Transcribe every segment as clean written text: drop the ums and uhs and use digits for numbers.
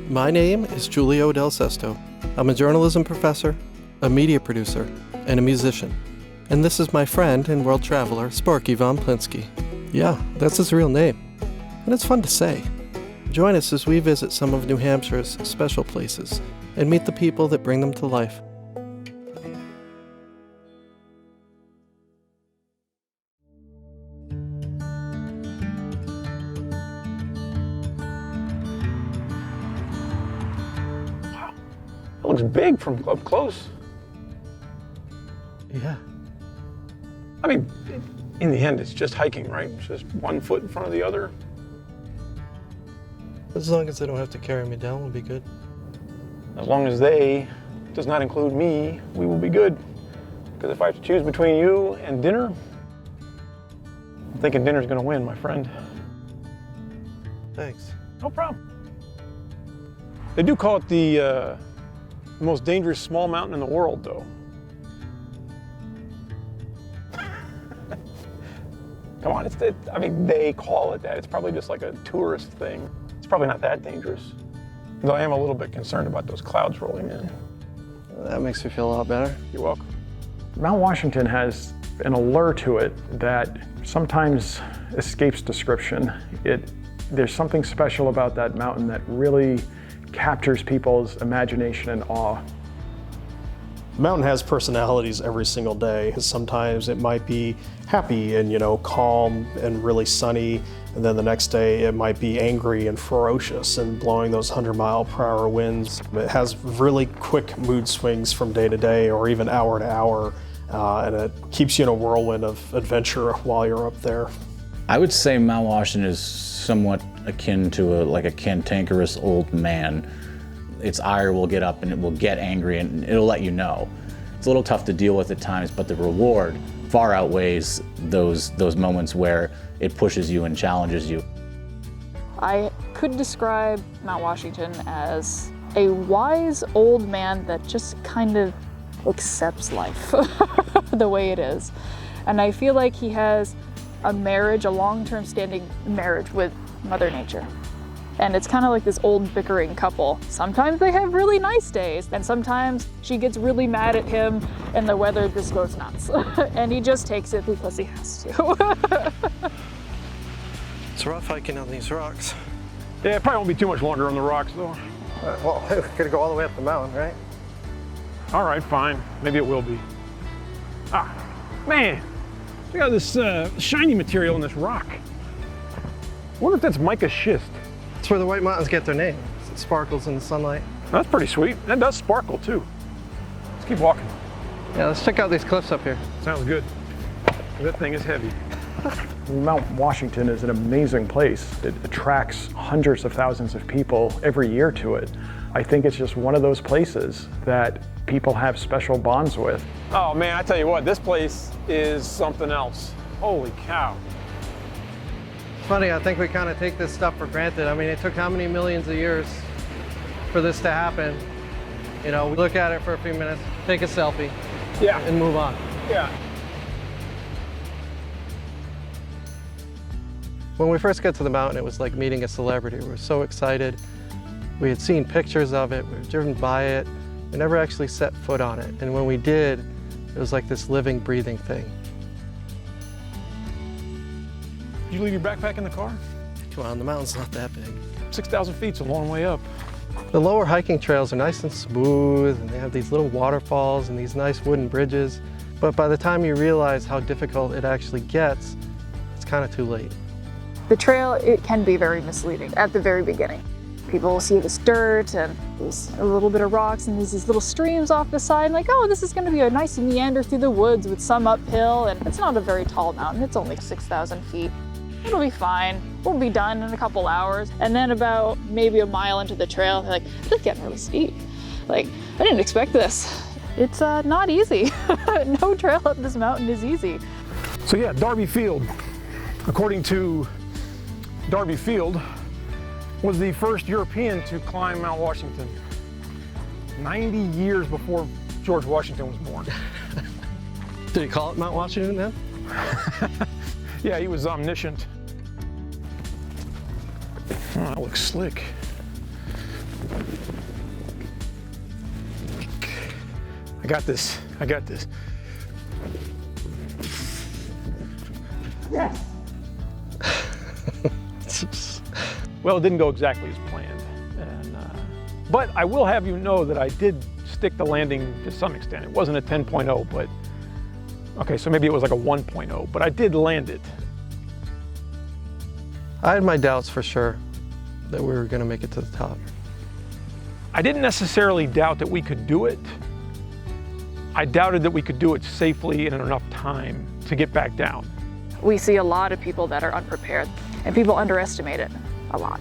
My name is Julio del Sesto. I'm a journalism professor, a media producer, and a musician. And this is my friend and world traveler, Sparky von Plinsky. Yeah, that's his real name. And it's fun to say. Join us as we visit some of New Hampshire's special places and meet the people that bring them to life. It looks big from up close. Yeah. I mean, in the end, it's just hiking, right? It's just 1 foot in front of the other. As long as they don't have to carry me down, we'll be good. As long as they, does not include me, we will be good. Because if I have to choose between you and dinner, I'm thinking dinner's gonna win, my friend. Thanks. No problem. They do call it the most dangerous small mountain in the world, though. Come on, I mean, they call it that. It's probably just like a tourist thing. It's probably not that dangerous. Though I am a little bit concerned about those clouds rolling in. That makes me feel a lot better. You're welcome. Mount Washington has an allure to it that sometimes escapes description. There's something special about that mountain that really captures people's imagination and awe. The mountain has personalities every single day. Sometimes it might be happy and, calm and really sunny, and then the next day it might be angry and ferocious and blowing those 100-mile-per-hour winds. It has really quick mood swings from day to day or even hour to hour, and it keeps you in a whirlwind of adventure while you're up there. I would say Mount Washington is somewhat akin to a cantankerous old man. Its ire will get up and it will get angry and it'll let you know. It's a little tough to deal with at times, but the reward far outweighs those moments where it pushes you and challenges you. I could describe Mount Washington as a wise old man that just kind of accepts life the way it is. And I feel like he has a long-term standing marriage with Mother Nature. And it's kind of like this old bickering couple. Sometimes they have really nice days, and sometimes she gets really mad at him and the weather just goes nuts. And he just takes it because he has to. It's rough hiking on these rocks. Yeah, it probably won't be too much longer on the rocks, though. Well, we're gonna go all the way up the mountain, right? All right, fine. Maybe it will be. Ah, man. Check out this shiny material in this rock. I wonder if that's mica schist. That's where the White Mountains get their name. It sparkles in the sunlight. That's pretty sweet. That does sparkle, too. Let's keep walking. Yeah, let's check out these cliffs up here. Sounds good. That thing is heavy. Mount Washington is an amazing place. It attracts hundreds of thousands of people every year to it. I think it's just one of those places that people have special bonds with. Oh man, I tell you what, this place is something else. Holy cow. It's funny, I think we kind of take this stuff for granted. I mean, it took how many millions of years for this to happen? We look at it for a few minutes, take a selfie, yeah, and move on. Yeah. When we first got to the mountain, it was like meeting a celebrity. We were so excited. We had seen pictures of it, we were driven by it. We never actually set foot on it. And when we did, it was like this living, breathing thing. Did you leave your backpack in the car? Come on, the mountain's not that big. 6,000 feet's a long way up. The lower hiking trails are nice and smooth, and they have these little waterfalls and these nice wooden bridges. But by the time you realize how difficult it actually gets, it's kind of too late. The trail, it can be very misleading at the very beginning. People will see this dirt and there's a little bit of rocks and there's these little streams off the side, like, oh, this is going to be a nice meander through the woods with some uphill, and it's not a very tall mountain, it's only 6,000 feet. It'll be fine, we'll be done in a couple hours. And then about maybe a mile into the trail, they're like, this is getting really steep. Like, I didn't expect this. It's not easy. No trail up this mountain is easy. So yeah, Darby Field. According to Darby Field, was the first European to climb Mount Washington 90 years before George Washington was born. Did he call it Mount Washington then? Yeah, he was omniscient. Oh, that looks slick. I got this. I got this. Yes. Well, it didn't go exactly as planned. But I will have you know that I did stick the landing to some extent. It wasn't a 10.0, but okay, so maybe it was like a 1.0, but I did land it. I had my doubts for sure that we were going to make it to the top. I didn't necessarily doubt that we could do it. I doubted that we could do it safely and in enough time to get back down. We see a lot of people that are unprepared, and people underestimate it a lot.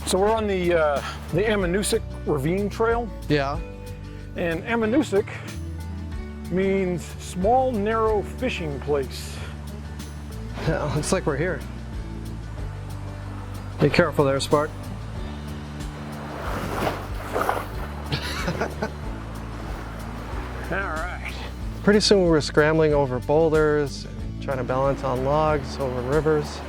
So we're on the Ammonoosuc Ravine Trail, Yeah. and Ammonoosuc means small, narrow fishing place. Yeah, looks like we're here. Be careful there, Spark. All right. Pretty soon we were scrambling over boulders, trying to balance on logs over rivers.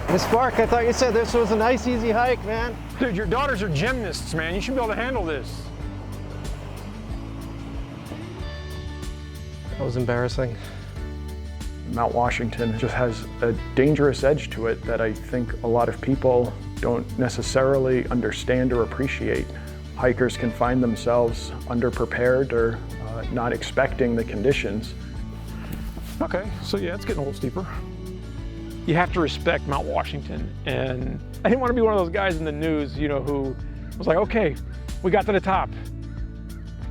Hey, Spark, I thought you said this was a nice, easy hike, man. Dude, your daughters are gymnasts, man. You should be able to handle this. That was embarrassing. Mount Washington just has a dangerous edge to it that I think a lot of people don't necessarily understand or appreciate. Hikers can find themselves underprepared or not expecting the conditions. Okay, so yeah, it's getting a little steeper. You have to respect Mount Washington, and I didn't want to be one of those guys in the news, you know, who was like, okay, we got to the top,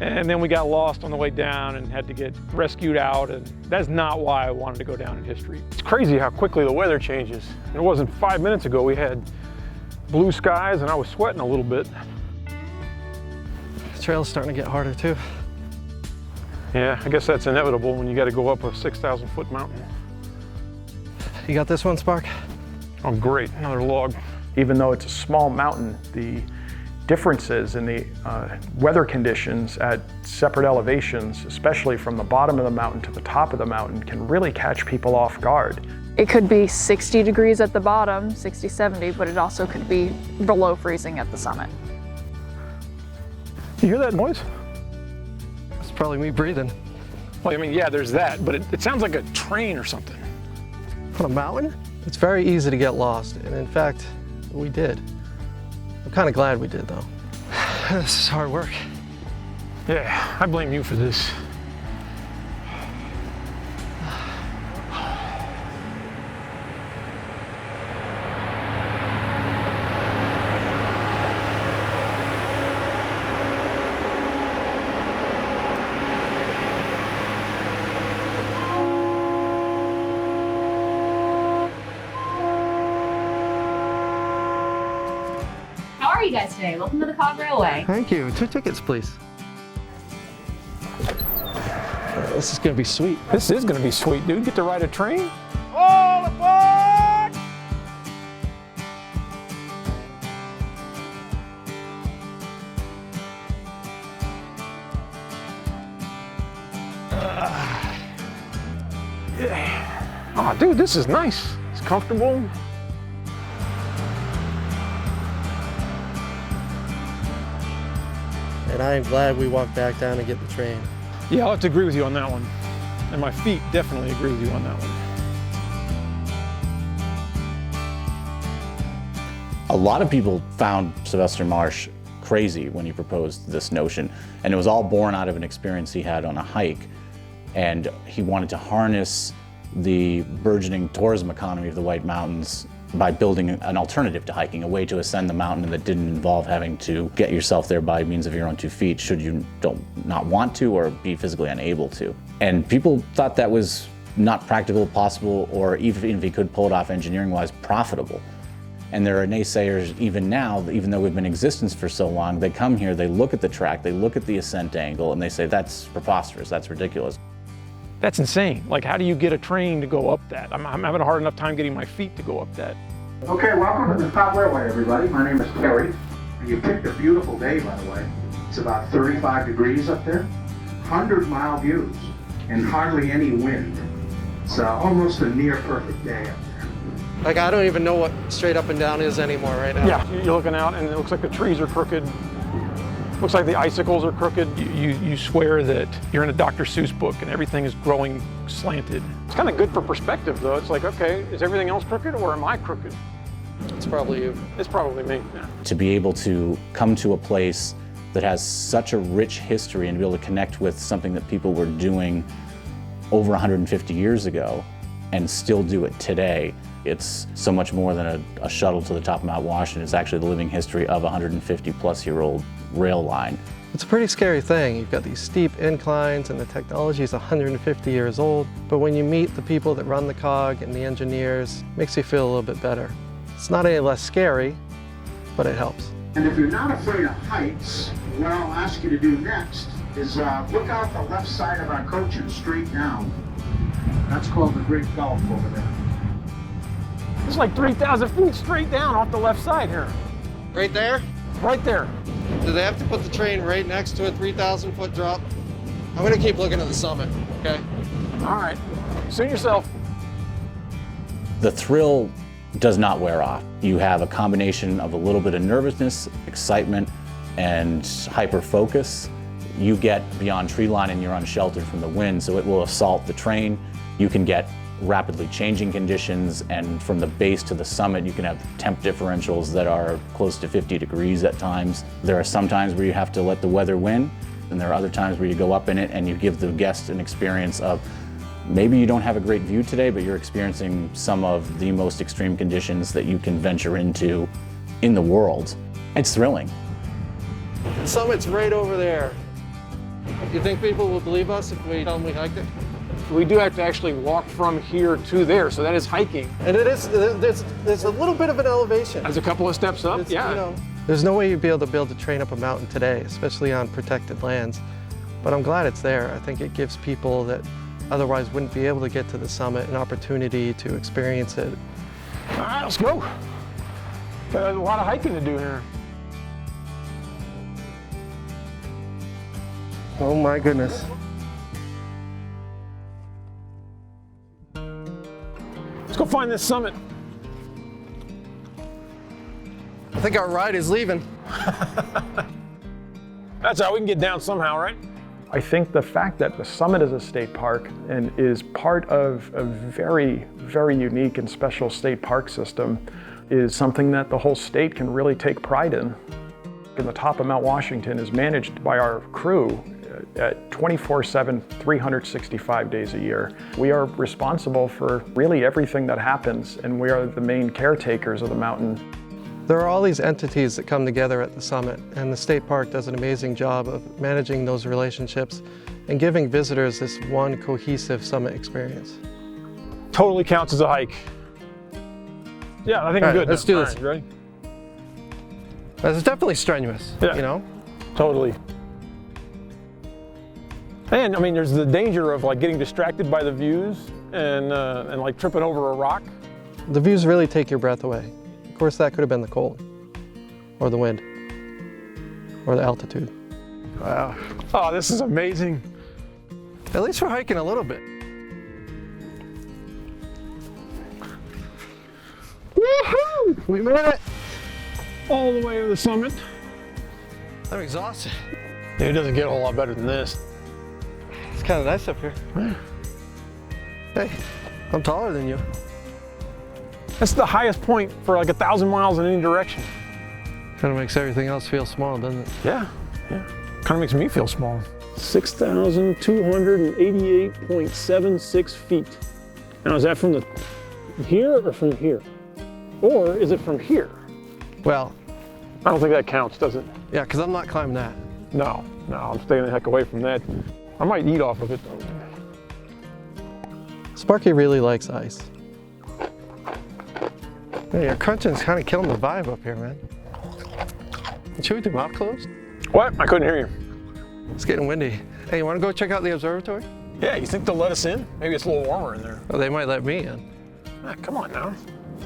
and then we got lost on the way down and had to get rescued out, and that's not why I wanted to go down in history. It's crazy how quickly the weather changes. It wasn't 5 minutes ago we had blue skies and I was sweating a little bit. The trail's starting to get harder too. Yeah, I guess that's inevitable when you got to go up a 6,000 foot mountain. You got this one, Spark? Oh, great, another log. Even though it's a small mountain, the differences in the weather conditions at separate elevations, especially from the bottom of the mountain to the top of the mountain, can really catch people off guard. It could be 60 degrees at the bottom, 60, 70, but it also could be below freezing at the summit. You hear that noise? It's probably me breathing. Well, I mean, yeah, there's that, but it sounds like a train or something. On a mountain? It's very easy to get lost, and in fact, we did. I'm kind of glad we did, though. This is hard work. Yeah, I blame you for this. How are you guys today? Welcome to the Cog Railway. Thank you. 2 tickets, please. This is gonna be sweet. This is gonna be sweet, dude. Get to ride a train? All aboard! Yeah. Oh, dude, this is nice. It's comfortable. And I am glad we walked back down to get the train. Yeah, I'll have to agree with you on that one. And my feet definitely agree with you on that one. A lot of people found Sylvester Marsh crazy when he proposed this notion, and it was all born out of an experience he had on a hike, and he wanted to harness the burgeoning tourism economy of the White Mountains by building an alternative to hiking, a way to ascend the mountain that didn't involve having to get yourself there by means of your own 2 feet should you not want to or be physically unable to. And people thought that was not practical, possible, or even if he could pull it off engineering-wise, profitable. And there are naysayers even now, even though we've been in existence for so long, they come here, they look at the track, they look at the ascent angle, and they say, that's preposterous, that's ridiculous. That's insane. Like, how do you get a train to go up that? I'm having a hard enough time getting my feet to go up that. Okay, welcome to the Cog Railway, everybody. My name is Terry. You picked a beautiful day, by the way. It's about 35 degrees up there, 100-mile views, and hardly any wind. It's almost a near perfect day up there. Like, I don't even know what straight up and down is anymore right now. Yeah, you're looking out and it looks like the trees are crooked. Looks like the icicles are crooked. You swear that you're in a Dr. Seuss book and everything is growing slanted. It's kind of good for perspective though. It's like, okay, is everything else crooked or am I crooked? It's probably you. It's probably me, yeah. To be able to come to a place that has such a rich history and to be able to connect with something that people were doing over 150 years ago and still do it today. It's so much more than a shuttle to the top of Mount Washington. It's actually the living history of a 150-plus-year-old rail line. It's a pretty scary thing. You've got these steep inclines and the technology is 150 years old, but when you meet the people that run the cog and the engineers, it makes you feel a little bit better. It's not any less scary, but it helps. And if you're not afraid of heights, what I'll ask you to do next is look out the left side of our coach and straight down. That's called the Great Gulf over there. It's like 3,000 feet straight down off the left side here. Right there? Right there. Do they have to put the train right next to a 3,000-foot drop? I'm gonna keep looking at the summit, okay? All right, suit yourself. The thrill does not wear off. You have a combination of a little bit of nervousness, excitement, and hyper-focus. You get beyond tree line and you're unsheltered from the wind, so it will assault the train. You can get rapidly changing conditions, and from the base to the summit you can have temp differentials that are close to 50 degrees at times. There are some times where you have to let the weather win, and there are other times where you go up in it and you give the guest an experience of maybe you don't have a great view today, but you're experiencing some of the most extreme conditions that you can venture into in the world. It's thrilling. The summit's right over there. You think people will believe us if we tell them we hiked it? We do have to actually walk from here to there, so that is hiking. And it is, there's a little bit of an elevation. That's a couple of steps up, yeah. You know, there's no way you'd be able to build a train up a mountain today, especially on protected lands. But I'm glad it's there. I think it gives people that otherwise wouldn't be able to get to the summit an opportunity to experience it. All right, let's go. There's a lot of hiking to do here. Oh my goodness. Let's go find this summit. I think our ride is leaving. That's how we can get down somehow, right? I think the fact that the summit is a state park and is part of a very, very unique and special state park system is something that the whole state can really take pride in. And the top of Mount Washington is managed by our crew at 24/7, 365 days a year. We are responsible for really everything that happens, and we are the main caretakers of the mountain. There are all these entities that come together at the summit, and the state park does an amazing job of managing those relationships and giving visitors this one cohesive summit experience. Totally counts as a hike. Yeah, I think I'm good. Let's do this. Right, ready? It's definitely strenuous, Yeah. you know? Totally. And I mean, there's the danger of like getting distracted by the views and like tripping over a rock. The views really take your breath away. Of course, that could have been the cold, or the wind, or the altitude. Wow. Oh, this is amazing. At least we're hiking a little bit. Woohoo! We made it! All the way to the summit. I'm exhausted. It doesn't get a whole lot better than this. It's kind of nice up here. Hey, I'm taller than you. That's the highest point for like 1,000 miles in any direction. Kind of makes everything else feel small, doesn't it? Yeah, yeah. Kind of makes me feel small. 6,288.76 feet. Now, is that from here or from here? Or is it from here? Well, I don't think that counts, does it? yeah, because I'm not climbing that. No, I'm staying the heck away from that. I might eat off of it though. Sparky really likes ice. Hey, your crunching's kind of killing the vibe up here, man. Should we do mouth closed? What? I couldn't hear you. It's getting windy. Hey, you want to go check out the observatory? Yeah, you think they'll let us in? Maybe it's a little warmer in there. Oh, they might let me in. Ah, come on now.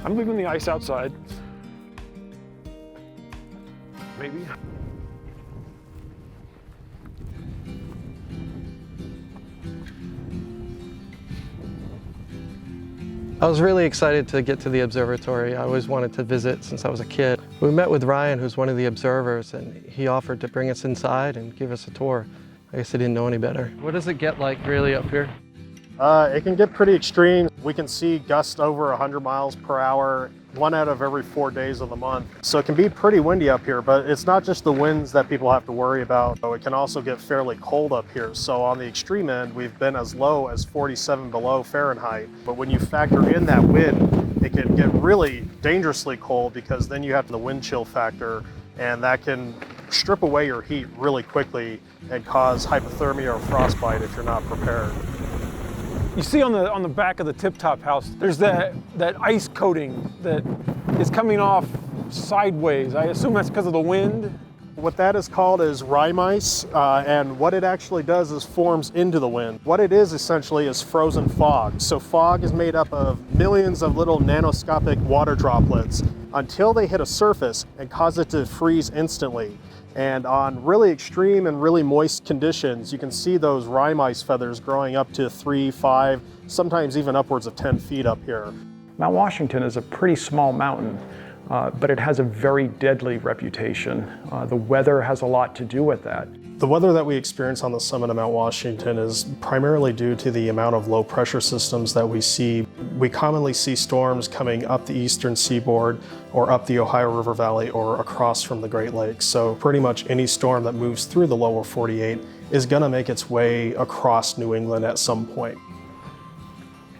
I'm leaving the ice outside. Maybe. I was really excited to get to the observatory. I always wanted to visit since I was a kid. We met with Ryan, who's one of the observers, and he offered to bring us inside and give us a tour. I guess I didn't know any better. What does it get like really up here? It can get pretty extreme. We can see gusts over 100 miles per hour, 1 out of every 4 days of the month. So it can be pretty windy up here, but it's not just the winds that people have to worry about. It can also get fairly cold up here. So on the extreme end, we've been as low as 47 below Fahrenheit. But when you factor in that wind, it can get really dangerously cold because then you have the wind chill factor, and that can strip away your heat really quickly and cause hypothermia or frostbite if you're not prepared. You see on the back of the tip-top house, there's that ice coating that is coming off sideways. I assume that's because of the wind. What that is called is rime ice, and what it actually does is forms into the wind. What it is essentially is frozen fog. So fog is made up of millions of little nanoscopic water droplets until they hit a surface and cause it to freeze instantly. And on really extreme and really moist conditions, you can see those rime ice feathers growing up to 3, 5, sometimes even upwards of 10 feet up here. Mount Washington is a pretty small mountain, but it has a very deadly reputation. The weather has a lot to do with that. The weather that we experience on the summit of Mount Washington is primarily due to the amount of low pressure systems that we see. We commonly see storms coming up the eastern seaboard or up the Ohio River Valley or across from the Great Lakes. So pretty much any storm that moves through the lower 48 is going to make its way across New England at some point.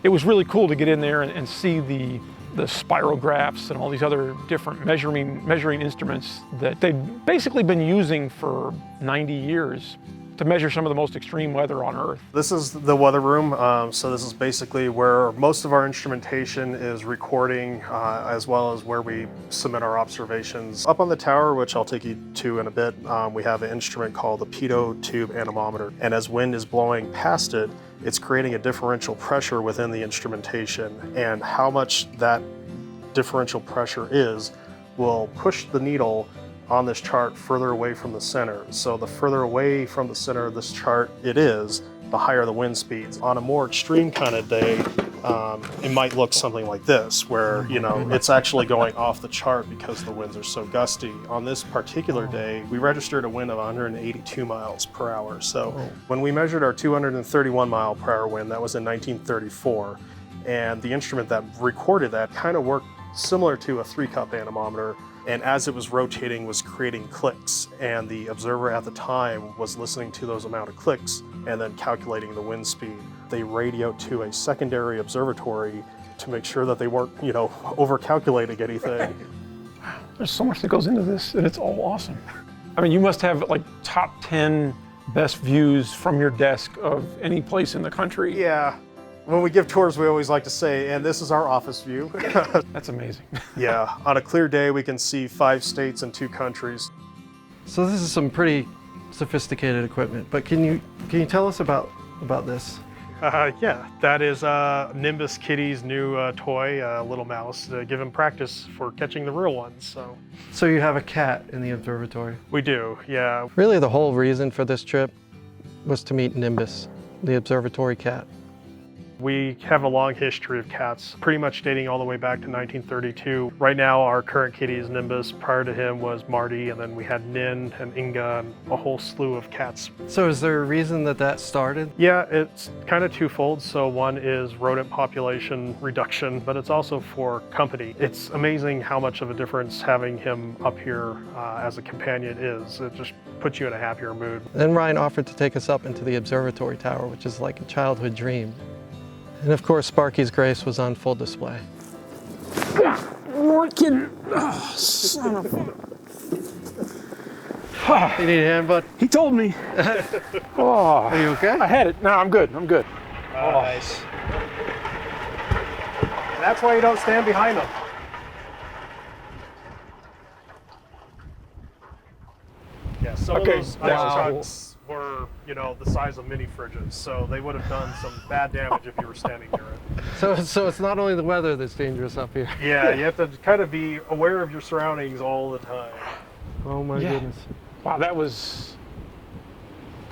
It was really cool to get in there and see the spirographs and all these other different measuring instruments that they'd basically been using for 90 years to measure some of the most extreme weather on Earth. This is the weather room, so this is basically where most of our instrumentation is recording, as well as where we submit our observations. Up on the tower, which I'll take you to in a bit, we have an instrument called the pitot tube anemometer, and as wind is blowing past it, it's creating a differential pressure within the instrumentation, and how much that differential pressure is will push the needle on this chart further away from the center. So the further away from the center of this chart it is, the higher the wind speeds. On a more extreme kind of day, it might look something like this, where it's actually going off the chart because the winds are so gusty. On this particular day, we registered a wind of 182 miles per hour. So when we measured our 231 mile per hour wind, that was in 1934, and the instrument that recorded that kind of worked similar to a 3-cup anemometer, and as it was rotating was creating clicks, and the observer at the time was listening to those amount of clicks and then calculating the wind speed. They radioed to a secondary observatory to make sure that they weren't, over-calculating anything. Wow, there's so much that goes into this, and it's all awesome. I mean, you must have like top 10 best views from your desk of any place in the country. Yeah. When we give tours, we always like to say, and this is our office view. That's amazing. Yeah, on a clear day, we can see 5 states and 2 countries. So this is some pretty sophisticated equipment, but can you tell us about this? Yeah, that is Nimbus Kitty's new toy, Little Mouse, to give him practice for catching the real ones. So you have a cat in the observatory? We do, yeah. Really, the whole reason for this trip was to meet Nimbus, the observatory cat. We have a long history of cats, pretty much dating all the way back to 1932. Right now, our current kitty is Nimbus. Prior to him was Marty, and then we had Nin and Inga and a whole slew of cats. So is there a reason that started? Yeah, it's kind of twofold. So one is rodent population reduction, but it's also for company. It's amazing how much of a difference having him up here as a companion is. It just puts you in a happier mood. Then Ryan offered to take us up into the observatory tower, which is like a childhood dream. And of course, Sparky's grace was on full display. Working. Oh, son of a... You need a hand, bud? He told me. Oh, Are you okay? I had it. No, I'm good. I'm good. Nice. And that's why you don't stand behind them. Yeah, some of those ice trucks were, the size of mini fridges, so they would have done some bad damage if you were standing near it. So it's not only the weather that's dangerous up here. Yeah, you have to kind of be aware of your surroundings all the time. Oh my goodness. Wow, that was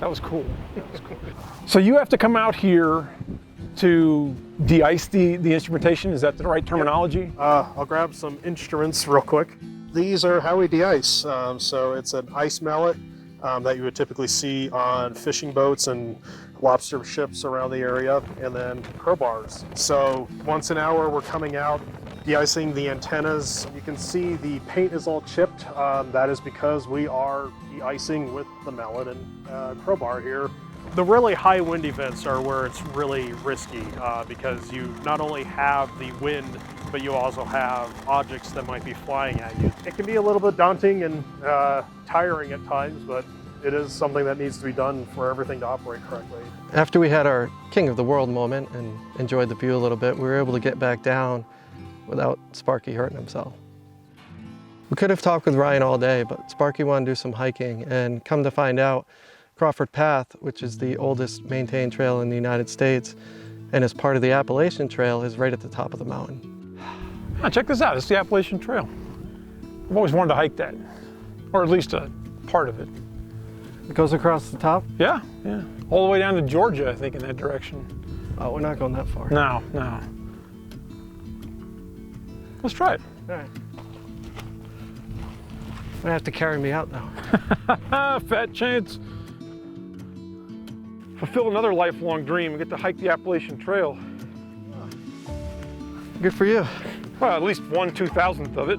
cool. That was cool. So you have to come out here to de-ice the instrumentation. Is that the right terminology? I'll grab some instruments real quick. These are how we de-ice. So it's an ice mallet that you would typically see on fishing boats and lobster ships around the area, and then crowbars. So once an hour we're coming out, de-icing the antennas. You can see the paint is all chipped. That is because we are de-icing with the mallet and crowbar here. The really high wind events are where it's really risky because you not only have the wind, but you also have objects that might be flying at you. It can be a little bit daunting and tiring at times, but it is something that needs to be done for everything to operate correctly. After we had our king of the world moment and enjoyed the view a little bit, we were able to get back down without Sparky hurting himself. We could have talked with Ryan all day, but Sparky wanted to do some hiking, and come to find out, Crawford Path, which is the oldest maintained trail in the United States and is part of the Appalachian Trail, is right at the top of the mountain. Check this out, it's the Appalachian Trail. I've always wanted to hike that, or at least a part of it. It goes across the top? Yeah, yeah. All the way down to Georgia, I think, in that direction. Oh, we're not going that far. No, no. Let's try it. All right. You're gonna have to carry me out though. Fat chance. Fulfill another lifelong dream and get to hike the Appalachian Trail. Good for you. Well, at least 1/2000th of it.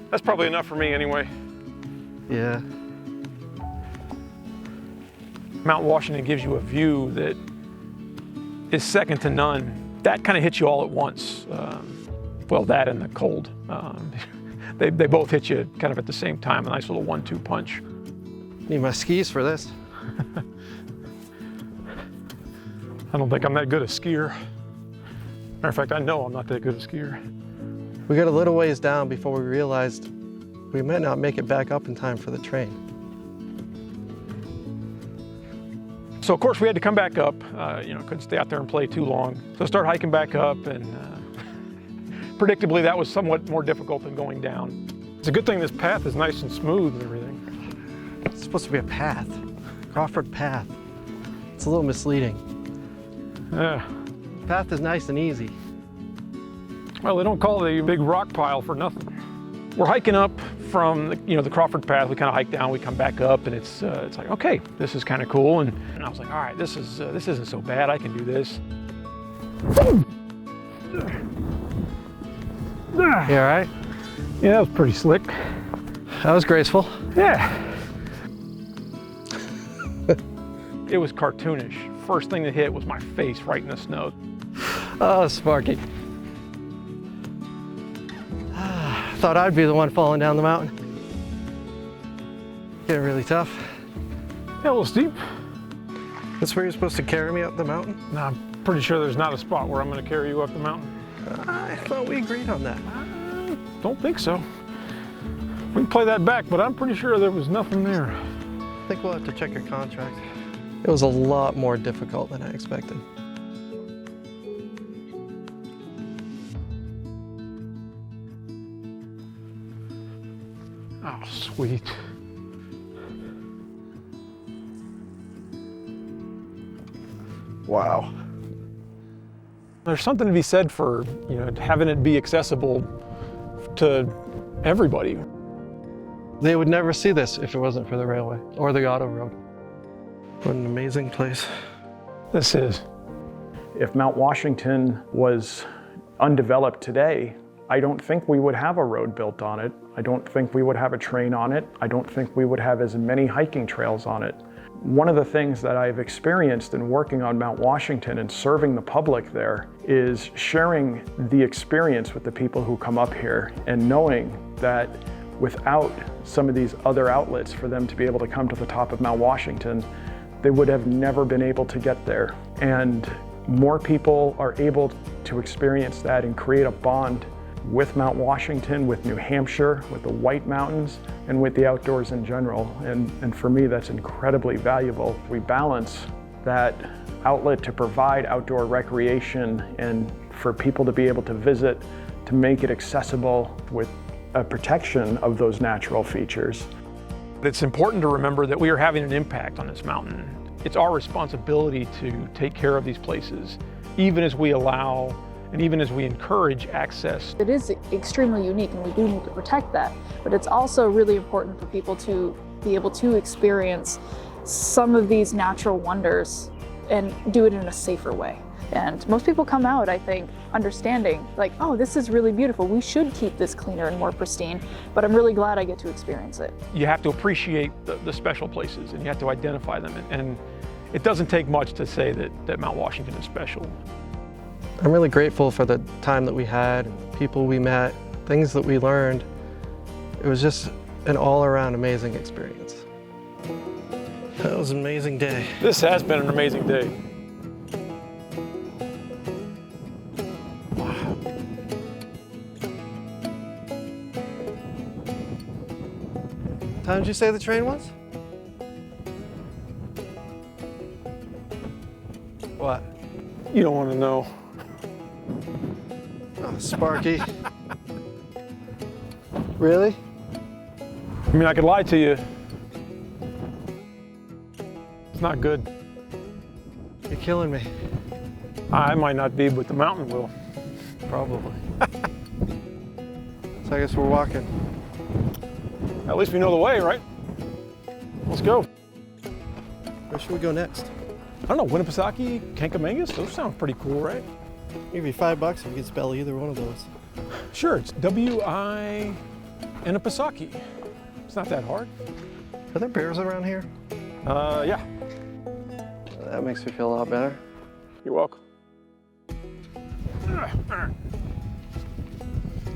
That's probably enough for me anyway. Yeah. Mount Washington gives you a view that is second to none. That kind of hits you all at once. Well, that and the cold. They both hit you kind of at the same time, a nice little 1-2 punch. Need my skis for this. I don't think I'm that good a skier. Matter of fact, I know I'm not that good a skier. We got a little ways down before we realized we might not make it back up in time for the train. So of course we had to come back up. Couldn't stay out there and play too long. So start hiking back up, and predictably that was somewhat more difficult than going down. It's a good thing this path is nice and smooth and everything. It's supposed to be a path. Crawford Path. It's a little misleading. Yeah. Path is nice and easy. Well, they don't call it a big rock pile for nothing. We're hiking up from the Crawford Path. We kind of hike down, we come back up, and it's like, okay, this is kind of cool. And I was like, all right, this isn't so bad. I can do this. You all right? Yeah, that was pretty slick. That was graceful. Yeah. It was cartoonish. First thing that hit was my face right in the snow. Oh, Sparky. Thought I'd be the one falling down the mountain. Getting really tough. Yeah, a little steep. That's where you're supposed to carry me up the mountain? No, I'm pretty sure there's not a spot where I'm going to carry you up the mountain. I thought we agreed on that. Don't think so. We can play that back, but I'm pretty sure there was nothing there. I think we'll have to check your contract. It was a lot more difficult than I expected. Oh, sweet. Wow. There's something to be said for, having it be accessible to everybody. They would never see this if it wasn't for the railway or the auto road. What an amazing place. This is. If Mount Washington was undeveloped today, I don't think we would have a road built on it. I don't think we would have a train on it. I don't think we would have as many hiking trails on it. One of the things that I've experienced in working on Mount Washington and serving the public there is sharing the experience with the people who come up here and knowing that without some of these other outlets for them to be able to come to the top of Mount Washington, they would have never been able to get there. And more people are able to experience that and create a bond with Mount Washington, with New Hampshire, with the White Mountains, and with the outdoors in general. And for me, that's incredibly valuable. We balance that outlet to provide outdoor recreation and for people to be able to visit, to make it accessible with a protection of those natural features. It's important to remember that we are having an impact on this mountain. It's our responsibility to take care of these places, even as we allow And even as we encourage access, It is extremely unique and we do need to protect that, but it's also really important for people to be able to experience some of these natural wonders and do it in a safer way. And most people come out, I think, understanding like, oh, this is really beautiful. We should keep this cleaner and more pristine, but I'm really glad I get to experience it. you have to appreciate the special places and you have to identify them. And it doesn't take much to say that Mount Washington is special. I'm really grateful for the time that we had, people we met, things that we learned. It was just an all-around amazing experience. That was an amazing day. This has been an amazing day. What time did you say the train was? What? You don't want to know. Oh, Sparky. Really? I mean, I could lie to you. It's not good. You're killing me. I might not be, but the mountain will. Probably. So I guess we're walking. At least we know the way, right? Let's go. Where should we go next? I don't know, Winnipesaukee, Kankamangas, those sound pretty cool, right? Give you $5 if you can spell either one of those. Sure, it's W-I Winnipesaukee. It's not that hard. Are there bears around here? Yeah. That makes me feel a lot better. You're welcome.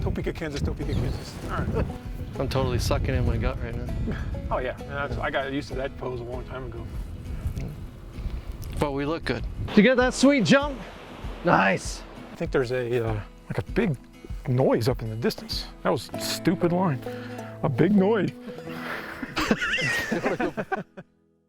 Topeka, Kansas, Topeka, Kansas. All right. I'm totally sucking in my gut right now. Oh yeah, I got used to that pose a long time ago. But we look good. Did you get that sweet jump? Nice. I think there's a like a big noise up in the distance. That was a stupid line. A big noise.